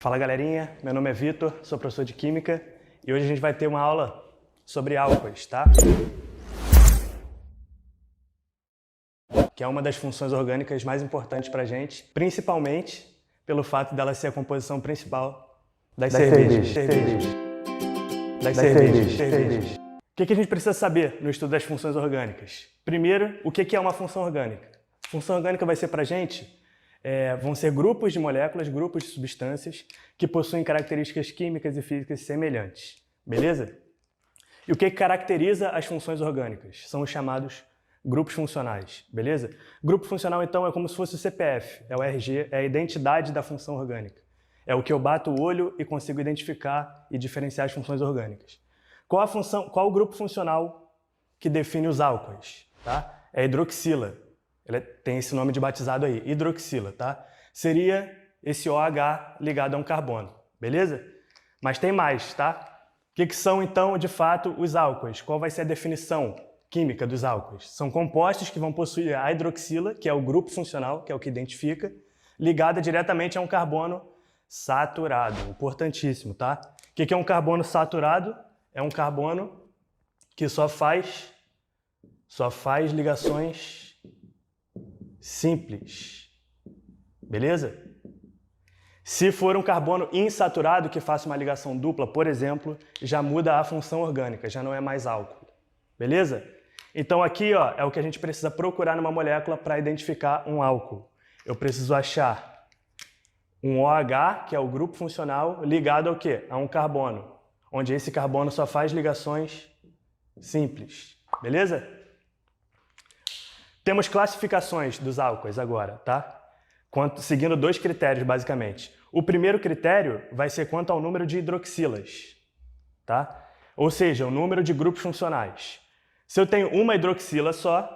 Fala galerinha, meu nome é Vitor, sou professor de Química e hoje a gente vai ter uma aula sobre álcoois, tá? Que é uma das funções orgânicas mais importantes pra gente, principalmente pelo fato dela ser a composição principal das cervejas. O que a gente precisa saber no estudo das funções orgânicas? Primeiro, o que é uma função orgânica? Função orgânica vai ser pra gente vão ser grupos de moléculas, grupos de substâncias que possuem características químicas e físicas semelhantes, beleza? E o que caracteriza as funções orgânicas? São os chamados grupos funcionais, beleza? Grupo funcional, então, é como se fosse o CPF, é o RG, é a identidade da função orgânica. É o que eu bato o olho e consigo identificar e diferenciar as funções orgânicas. Qual o grupo funcional que define os álcoois? Tá? É a hidroxila. Ele tem esse nome de batizado aí, hidroxila, tá? Seria esse OH ligado a um carbono, beleza? Mas tem mais, tá? O que são, então, de fato, os álcoois? Qual vai ser a definição química dos álcoois? São compostos que vão possuir a hidroxila, que é o grupo funcional, que é o que identifica, ligada diretamente a um carbono saturado, importantíssimo, tá? O que é um carbono saturado? É um carbono que só faz ligações simples, beleza? Se for um carbono insaturado que faça uma ligação dupla, por exemplo, já muda a função orgânica, já não é mais álcool, beleza? Então aqui ó, é o que a gente precisa procurar numa molécula para identificar um álcool. Eu preciso achar um OH, que é o grupo funcional, ligado ao quê? A um carbono, onde esse carbono só faz ligações simples, beleza? Temos classificações dos álcoois agora, tá? Seguindo dois critérios, basicamente. O primeiro critério vai ser quanto ao número de hidroxilas, tá? Ou seja, o número de grupos funcionais. Se eu tenho uma hidroxila só,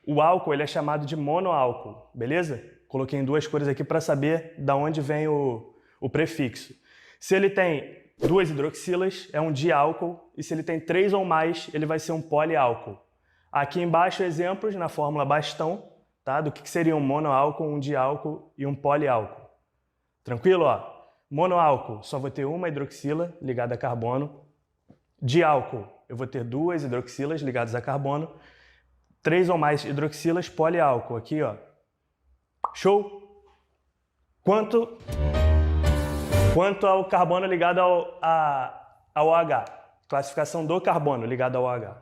o álcool ele é chamado de monoálcool, beleza? Coloquei em duas cores aqui para saber de onde vem o prefixo. Se ele tem duas hidroxilas, é um diálcool, e se ele tem três ou mais, ele vai ser um poliálcool. Aqui embaixo, exemplos na fórmula Bastão, tá? Do que seria um monoálcool, um diálcool e um poliálcool. Tranquilo? Ó? Monoálcool, só vou ter uma hidroxila ligada a carbono. Diálcool, eu vou ter duas hidroxilas ligadas a carbono. Três ou mais hidroxilas, poliálcool. Aqui, ó. Show? Quanto ao carbono ligado ao OH? Classificação do carbono ligado ao OH.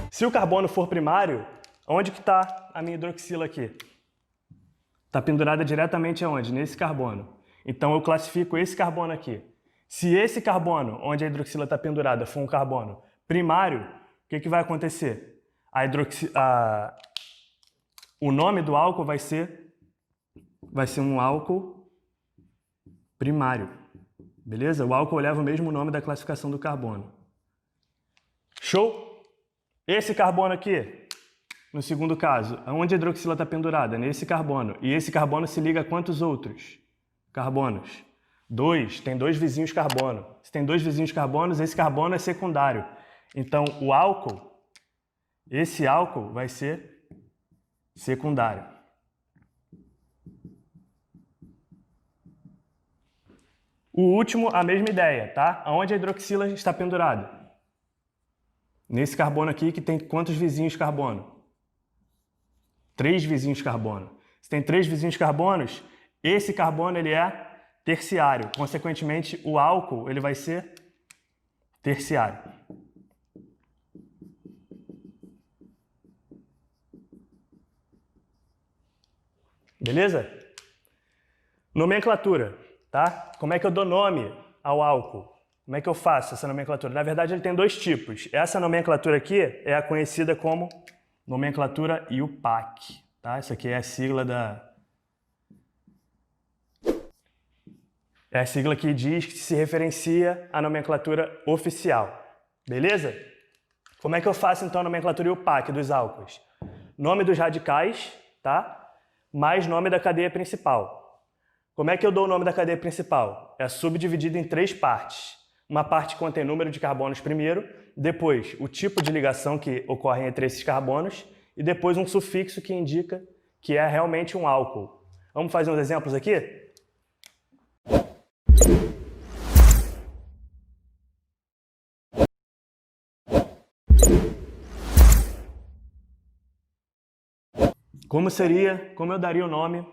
Se o carbono for primário, onde que está a minha hidroxila aqui? Está pendurada diretamente aonde? Nesse carbono. Então eu classifico esse carbono aqui. Se esse carbono, onde a hidroxila está pendurada, for um carbono primário, o que vai acontecer? O nome do álcool vai ser um álcool primário. Beleza? O álcool leva o mesmo nome da classificação do carbono. Show? Esse carbono aqui, no segundo caso, onde a hidroxila está pendurada? Nesse carbono. E esse carbono se liga a quantos outros carbonos? Dois. Tem dois vizinhos carbono. Se tem dois vizinhos carbonos, esse carbono é secundário. Então, o álcool, esse álcool vai ser secundário. O último, a mesma ideia, tá? Onde a hidroxila está pendurada? Nesse carbono aqui, que tem quantos vizinhos carbono? 3 vizinhos carbono. Se tem 3 vizinhos carbonos, esse carbono ele é terciário. Consequentemente, o álcool ele vai ser terciário. Beleza? Nomenclatura, tá? Como é que eu dou nome ao álcool? Como é que eu faço essa nomenclatura? Na verdade, ele tem dois tipos. Essa nomenclatura aqui é a conhecida como nomenclatura IUPAC. Tá? Isso aqui é a sigla É a sigla que diz que se referencia à nomenclatura oficial. Beleza? Como é que eu faço, então, a nomenclatura IUPAC dos álcoois? Nome dos radicais, tá? Mais nome da cadeia principal. Como é que eu dou o nome da cadeia principal? É subdividido em 3 partes. Uma parte contém número de carbonos primeiro, depois o tipo de ligação que ocorre entre esses carbonos e depois um sufixo que indica que é realmente um álcool. Vamos fazer uns exemplos aqui? Como eu daria o nome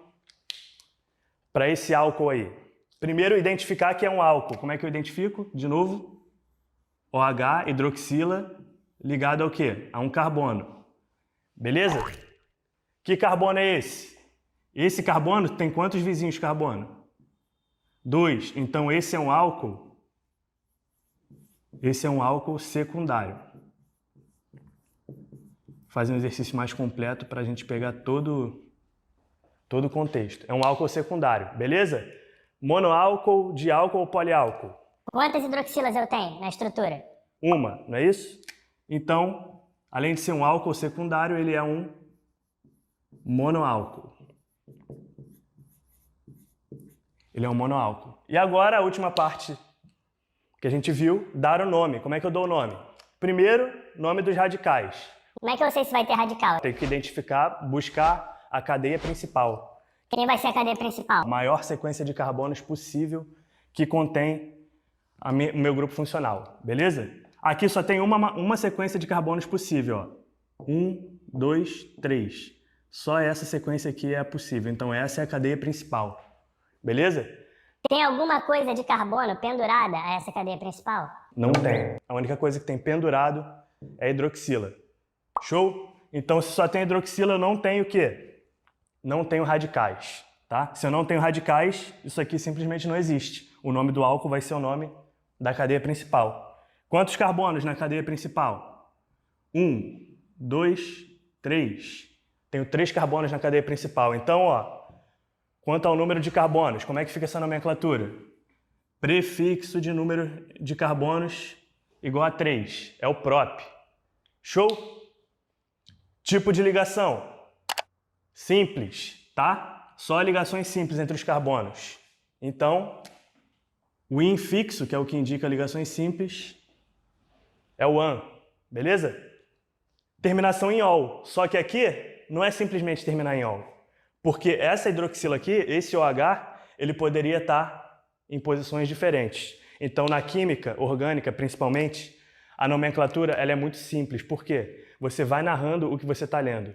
para esse álcool aí? Primeiro, identificar que é um álcool. Como é que eu identifico? De novo, OH, hidroxila, ligado ao quê? A um carbono. Beleza? Que carbono é esse? Esse carbono tem quantos vizinhos carbono? 2. Então esse é um álcool. Esse é um álcool secundário. Fazer um exercício mais completo para a gente pegar todo o contexto. É um álcool secundário, beleza? Monoálcool, diálcool ou poliálcool? Quantas hidroxilas eu tenho na estrutura? Uma, não é isso? Então, além de ser um álcool secundário, ele é um monoálcool. Ele é um monoálcool. E agora a última parte que a gente viu, dar o nome. Como é que eu dou o nome? Primeiro, nome dos radicais. Como é que eu sei se vai ter radical? Tem que identificar, buscar a cadeia principal. Quem vai ser a cadeia principal? A maior sequência de carbonos possível que contém o meu grupo funcional, beleza? Aqui só tem uma sequência de carbonos possível, ó. 1, 2, 3. Só essa sequência aqui é possível, então essa é a cadeia principal, beleza? Tem alguma coisa de carbono pendurada a essa cadeia principal? Não tem. A única coisa que tem pendurado é a hidroxila. Show? Então, se só tem hidroxila, eu não tenho o quê? Não tenho radicais, tá? Se eu não tenho radicais, isso aqui simplesmente não existe. O nome do álcool vai ser o nome da cadeia principal. Quantos carbonos na cadeia principal? 1, 2, 3. Tenho 3 carbonos na cadeia principal. Então, ó, quanto ao número de carbonos, como é que fica essa nomenclatura? Prefixo de número de carbonos igual a 3. É o prop. Show? Tipo de ligação. Simples, tá? Só ligações simples entre os carbonos. Então, o infixo, que é o que indica ligações simples, é o an, beleza? Terminação em ol. Só que aqui não é simplesmente terminar em ol. Porque essa hidroxila aqui, esse OH, ele poderia estar em posições diferentes. Então, na química orgânica, principalmente, a nomenclatura ela é muito simples. Por quê? Você vai narrando o que você está lendo.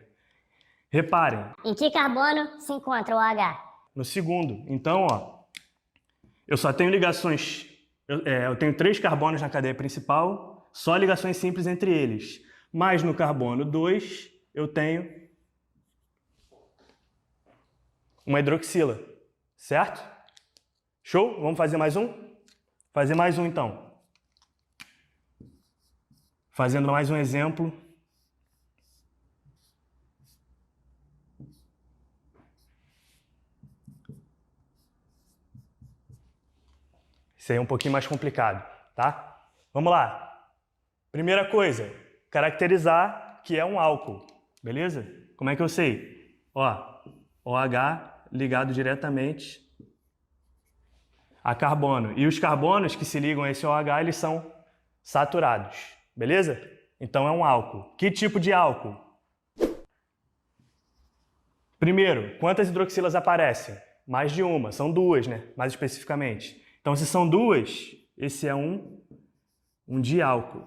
Reparem. Em que carbono se encontra o OH? No segundo. Então, ó, eu só tenho ligações... Eu tenho 3 carbonos na cadeia principal, só ligações simples entre eles. Mas no carbono 2, eu tenho uma hidroxila, certo? Show? Vamos fazer mais um? Fazer mais um, então. Fazendo mais um exemplo. Isso aí é um pouquinho mais complicado, tá? Vamos lá. Primeira coisa, caracterizar que é um álcool, beleza? Como é que eu sei? Ó, OH ligado diretamente a carbono. E os carbonos que se ligam a esse OH, eles são saturados, beleza? Então é um álcool. Que tipo de álcool? Primeiro, quantas hidroxilas aparecem? Mais de uma, são 2, né? Mais especificamente. Então, se são 2, esse é um diálcool.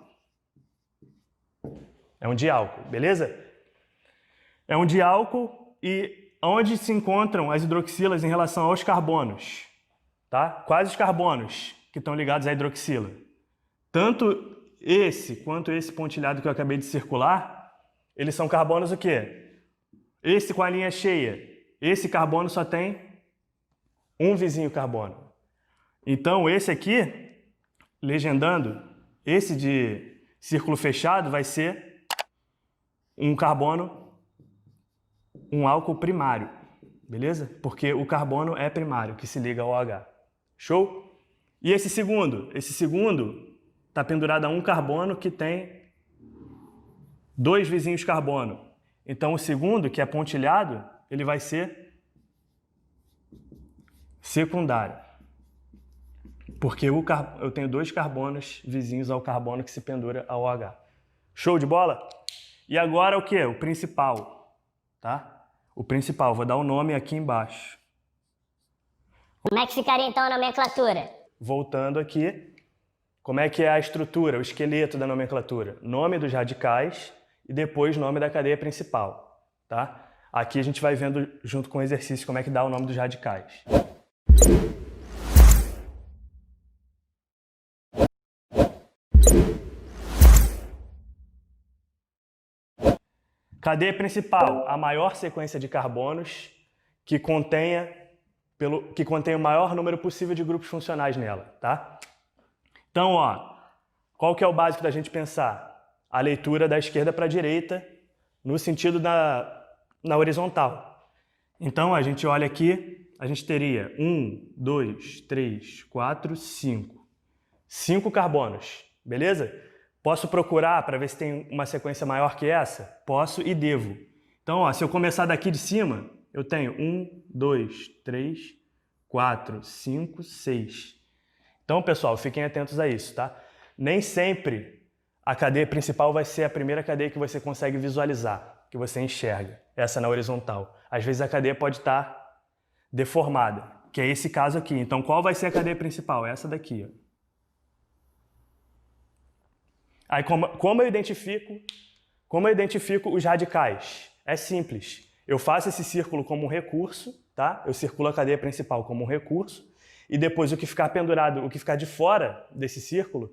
É um diálcool, beleza? É um diálcool e onde se encontram as hidroxilas em relação aos carbonos? Tá? Quais os carbonos que estão ligados à hidroxila? Tanto esse quanto esse pontilhado que eu acabei de circular, eles são carbonos o quê? Esse com a linha cheia, esse carbono só tem um vizinho carbono. Então, esse aqui, legendando, esse de círculo fechado vai ser um carbono, um álcool primário, beleza? Porque o carbono é primário, que se liga ao OH. Show? E esse segundo? Esse segundo está pendurado a um carbono que tem 2 vizinhos carbono. Então, o segundo, que é pontilhado, ele vai ser secundário. Porque eu tenho 2 carbonos vizinhos ao carbono que se pendura ao OH. Show de bola? E agora o que? O principal, tá? O principal, vou dar o nome aqui embaixo. Como é que ficaria então a nomenclatura? Voltando aqui, como é que é a estrutura, o esqueleto da nomenclatura? Nome dos radicais e depois nome da cadeia principal, tá? Aqui a gente vai vendo junto com o exercício como é que dá o nome dos radicais. Cadeia principal, a maior sequência de carbonos que contém o maior número possível de grupos funcionais nela, tá? Então, ó, qual que é o básico da gente pensar? A leitura da esquerda para a direita no sentido na horizontal. Então, a gente olha aqui, a gente teria 1, 2, 3, 4, 5. 5 carbonos, beleza? Posso procurar para ver se tem uma sequência maior que essa? Posso e devo. Então, ó, se eu começar daqui de cima, eu tenho 1, 2, 3, 4, 5, 6. Então, pessoal, fiquem atentos a isso, tá? Nem sempre a cadeia principal vai ser a primeira cadeia que você consegue visualizar, que você enxerga, essa na horizontal. Às vezes a cadeia pode estar deformada, que é esse caso aqui. Então, qual vai ser a cadeia principal? Essa daqui, ó. Aí, como eu identifico os radicais? É simples. Eu faço esse círculo como um recurso, tá? Eu circulo a cadeia principal como um recurso, e depois o que ficar pendurado, o que ficar de fora desse círculo,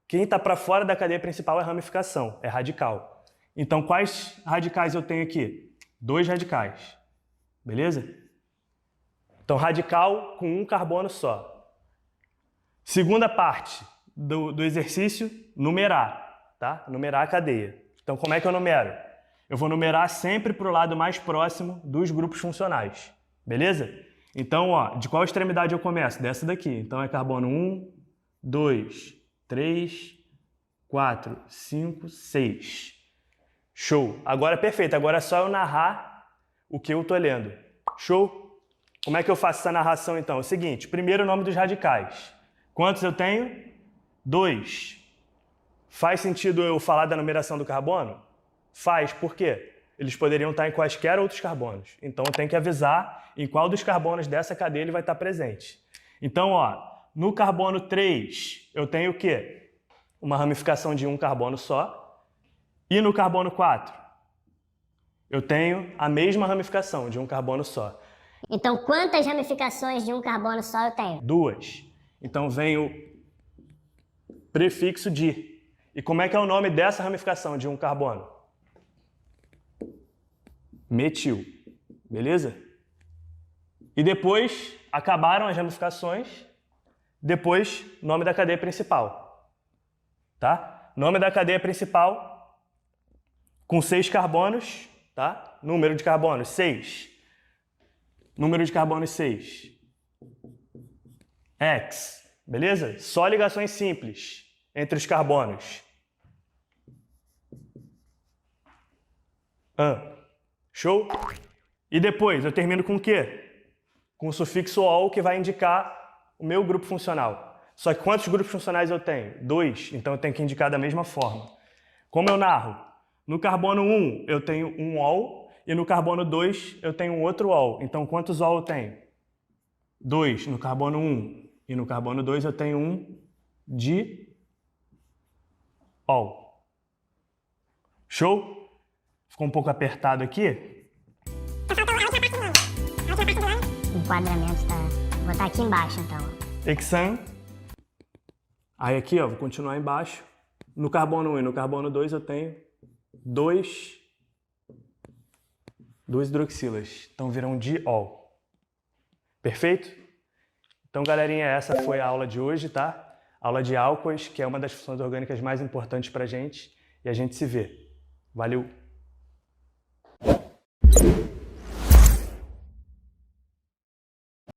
quem está para fora da cadeia principal é ramificação, é radical. Então, quais radicais eu tenho aqui? 2 radicais, beleza? Então, radical com um carbono só. Segunda parte do exercício, numerar. Tá? Numerar a cadeia. Então, como é que eu numero? Eu vou numerar sempre para o lado mais próximo dos grupos funcionais. Beleza? Então, ó, de qual extremidade eu começo? Dessa daqui. Então, é carbono 1, 2, 3, 4, 5, 6. Show! Agora, perfeito. Agora é só eu narrar o que eu estou lendo. Show? Como é que eu faço essa narração, então? É o seguinte, primeiro o nome dos radicais. Quantos eu tenho? 2. Faz sentido eu falar da numeração do carbono? Faz, por quê? Eles poderiam estar em quaisquer outros carbonos. Então eu tenho que avisar em qual dos carbonos dessa cadeia ele vai estar presente. Então, ó, no carbono 3 eu tenho o quê? Uma ramificação de um carbono só. E no carbono 4 eu tenho a mesma ramificação de um carbono só. Então, quantas ramificações de um carbono só eu tenho? 2. Então vem o prefixo di. E como é que é o nome dessa ramificação de um carbono? Metil. Beleza? E depois, acabaram as ramificações, depois, nome da cadeia principal. Tá? Nome da cadeia principal com 6 carbonos, tá? Número de carbonos, 6. Número de carbonos, 6. X. Beleza? Só ligações simples entre os carbonos. Show? E depois eu termino com o quê? Com o sufixo ol, que vai indicar o meu grupo funcional. Só que quantos grupos funcionais eu tenho? 2, então eu tenho que indicar da mesma forma. Como eu narro? No carbono 1 eu tenho um ol e no carbono 2 eu tenho um outro ol. Então quantos ol eu tenho? 2 no carbono 1 e no carbono 2 eu tenho um diol. Show? Ficou um pouco apertado aqui? O enquadramento tá... Vou botar aqui embaixo, então. Hexan. Aí aqui, ó, vou continuar embaixo. No carbono 1 e no carbono 2 eu tenho duas hidroxilas. Então viram diol. Perfeito? Então, galerinha, essa foi a aula de hoje, tá? Aula de álcoois, que é uma das funções orgânicas mais importantes pra gente. E a gente se vê. Valeu!